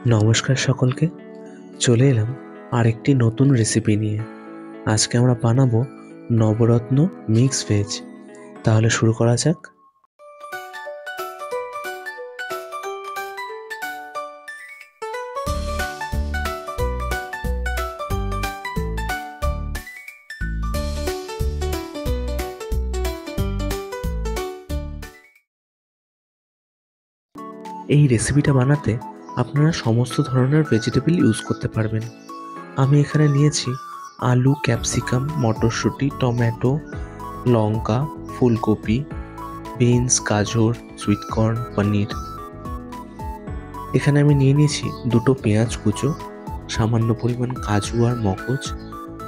নমস্কার সকলকে। চলে এলাম আরেকটি নতুন রেসিপি নিয়ে। আজকে আমরা বানাবো নবরত্ন মিক্স ভেজ। তাহলে শুরু করা যাক। এই রেসিপিটা বানাতে আপনারা সমস্ত ধরনের ভেজিটেবল ইউজ করতে পারবেন। আমি এখানে নিয়েছি আলু, ক্যাপসিকাম, মটরশুঁটি, টমেটো, লঙ্কা, ফুলকপি, বিনস, গাজর, সুইটকর্ন, পনির। এখানে আমি নিয়ে নিয়েছি দুটো পেঁয়াজ কুচো, সামান্য পরিমাণ কাজু আর মগজ,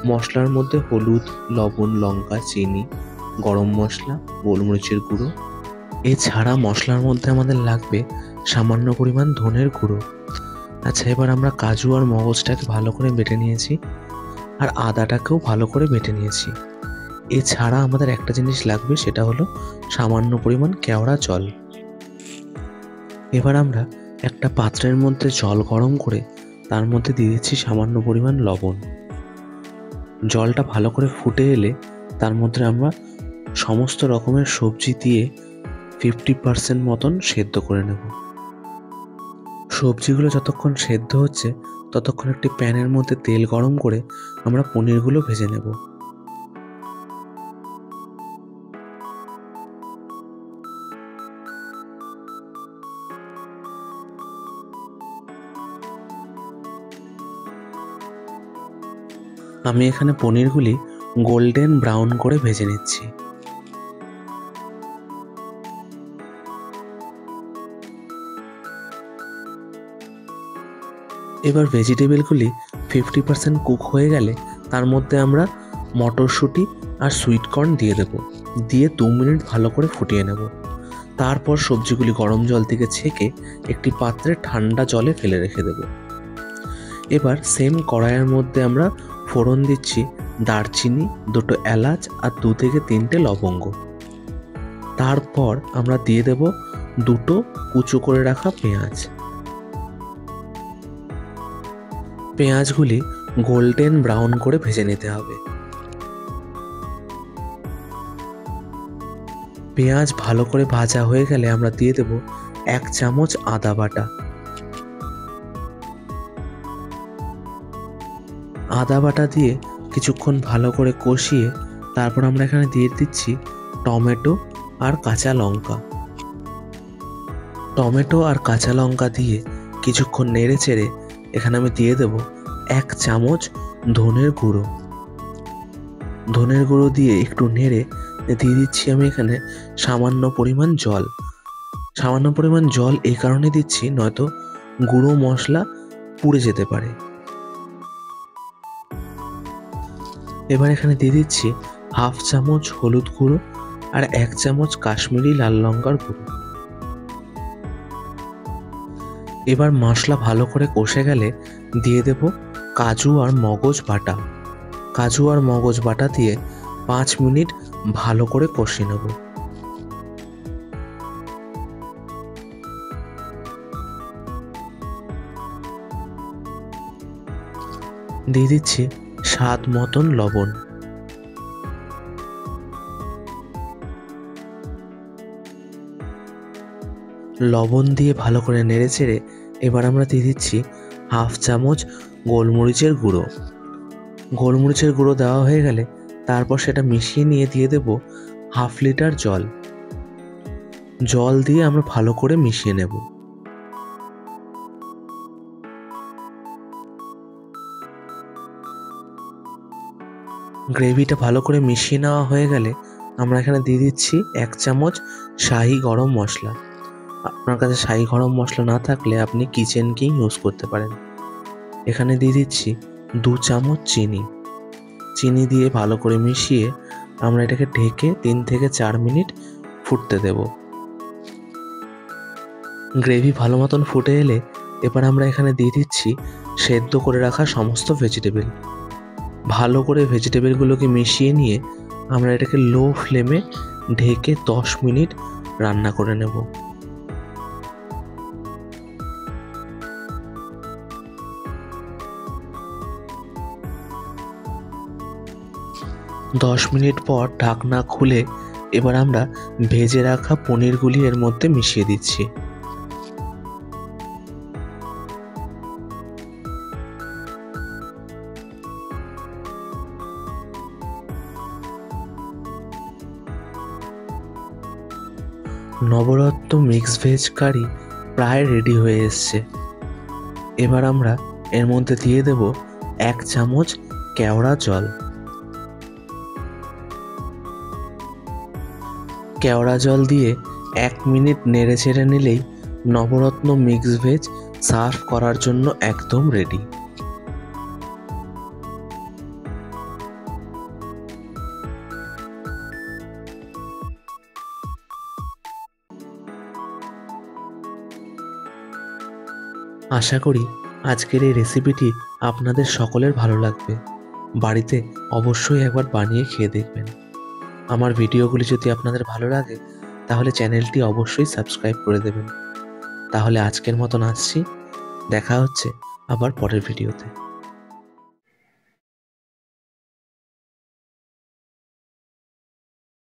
মশলার মধ্যে হলুদ, লবণ, লঙ্কা, চিনি, গরম মশলা, গোলমরিচের গুঁড়ো। এছাড়া মশলার মধ্যে আমাদের লাগবে সামান্য পরিমাণ ধনের গুঁড়ো। আচ্ছা, এবার আমরা কাজু আর মগজটাকে ভালো করে বেটে নিয়েছি আর আদাটাকেও ভালো করে বেটে নিয়েছি। এছাড়া আমাদের একটা জিনিস লাগবে, সেটা হলো সামান্য পরিমাণ কেওড়া জল। এবার আমরা একটা পাত্রের মধ্যে জল গরম করে তার মধ্যে দিয়ে দিচ্ছি সামান্য পরিমাণ লবণ। জলটা ভালো করে ফুটে এলে তার মধ্যে আমরা সমস্ত রকমের সবজি দিয়ে 50% মতন সেদ্ধ করে নেব। সবজিগুলো যতক্ষণ সেদ্ধ হচ্ছে ততক্ষণ একটি প্যানের মধ্যে তেল গরম করে আমরা পনিরগুলো ভেজে নেব। আমি এখানে পনিরগুলি গোল্ডেন ব্রাউন করে ভেজে নিচ্ছি। এবার ভেজিটেবলগুলি 50% কুক হয়ে গেলে তার মধ্যে আমরা মটরশুঁটি আর সুইটকর্ন দিয়ে দেব। দিয়ে 2 মিনিট ভালো করে ফুটিয়ে নেব। তারপর সবজিগুলি গরম জল থেকে ছেঁকে একটি পাত্রে ঠান্ডা জলে ফেলে রেখে দেব। এবার সেম কড়াইয়ের মধ্যে আমরা ফোড়ন দিচ্ছি দারচিনি, 2টো এলাচ আর 2 থেকে 3টে লবঙ্গ। তারপর আমরা দিয়ে দেব 2টো কুচো করে রাখা পেঁয়াজ। পেঁয়াজগুলি গোল্ডেন ব্রাউন করে ভেজে নিতে হবে। পেঁয়াজ ভালো করে ভাজা হয়ে গেলে আমরা দিয়ে দেব 1 চামচ আদা বাটা। আদা বাটা দিয়ে কিছুক্ষণ ভালো করে কষিয়ে তারপর আমরা এখানে দিয়ে দিচ্ছি টমেটো আর কাঁচা লঙ্কা। টমেটো আর কাঁচা লঙ্কা দিয়ে কিছুক্ষণ নেড়ে চেড়ে এখানে আমি দিয়ে দেব 1 চামচ ধনের গুঁড়ো। ধনের গুঁড়ো দিয়ে একটু নেড়ে দিয়ে দিচ্ছি আমি এখানে সামান্য পরিমাণ জল। সামান্য পরিমাণ জল এই কারণে দিচ্ছি, নয়তো গুঁড়ো মশলা পুড়ে যেতে পারে। এবার এখানে দিয়ে দিচ্ছি 1/2 চামচ হলুদ গুঁড়ো আর 1 চামচ কাশ্মীরি লাল লঙ্কার গুঁড়ো। এবার মশলা ভালো করে কষে গেলে দিয়ে দেব কাজু আর মগজ বাটা। কাজু আর মগজ বাটা দিয়ে 5 মিনিট ভালো করে কষিয়ে নেব। দিয়ে দিচ্ছি স্বাদ মতন লবণ। লবণ দিয়ে ভালো করে নেড়ে চেড়ে এবার আমরা দিয়ে দিচ্ছি 1/2 চামচ গোলমরিচের গুঁড়ো। গোলমরিচের গুঁড়ো দেওয়া হয়ে গেলে তারপর সেটা মিশিয়ে নিয়ে দিয়ে দেব 1/2 লিটার জল। জল দিয়ে আমরা ভালো করে মিশিয়ে নেব। গ্রেভিটা ভালো করে মিশিয়ে নেওয়া হয়ে গেলে আমরা এখানে দিয়ে দিচ্ছি 1 চামচ শাহি গরম মশলা। আপনার কাছে শাহি গরম মশলা না থাকলে আপনি কিচেন কিং ইউজ করতে পারেন। এখানে দিয়ে দিচ্ছি 2 চামচ চিনি। চিনি দিয়ে ভালো করে মিশিয়ে আমরা এটাকে ঢেকে 3 থেকে 4 মিনিট ফুটতে দেব। গ্রেভি ভালো মতন ফুটে এলে এবার আমরা এখানে দিয়ে দিচ্ছি সেদ্ধ করে রাখা সমস্ত ভেজিটেবল। ভালো করে ভেজিটেবলগুলোকে মিশিয়ে নিয়ে আমরা এটাকে লো ফ্লেমে ঢেকে 10 মিনিট রান্না করে নেব। 10 মিনিট পর ঢাকনা খুলে এবার আমরা ভেজে রাখা পনিরগুলি এর মধ্যে মিশিয়ে দিচ্ছি। নবরত্ন মিক্স ভেজ কারি প্রায় রেডি হয়ে এসছে। এবার আমরা এর মধ্যে দিয়ে দেব 1 চামচ কেওড়া জল। কেওড়া জল দিয়ে 1 মিনিট নেড়ে চেড়ে নিলেই নবরত্ন মিক্স ভেজ সার্ভ করার জন্য একদম রেডি। আশা করি আজকের এই রেসিপিটি আপনাদের সকলের ভালো লাগবে। বাড়িতে অবশ্যই একবার বানিয়ে খেয়ে দেখবেন। আমার ভিডিওগুলি যদি আপনাদের ভালো লাগে তাহলে চ্যানেলটি অবশ্যই সাবস্ক্রাইব করে দেবেন। তাহলে আজকের মতন আসছি, দেখা হচ্ছে আবার পরের ভিডিওতে।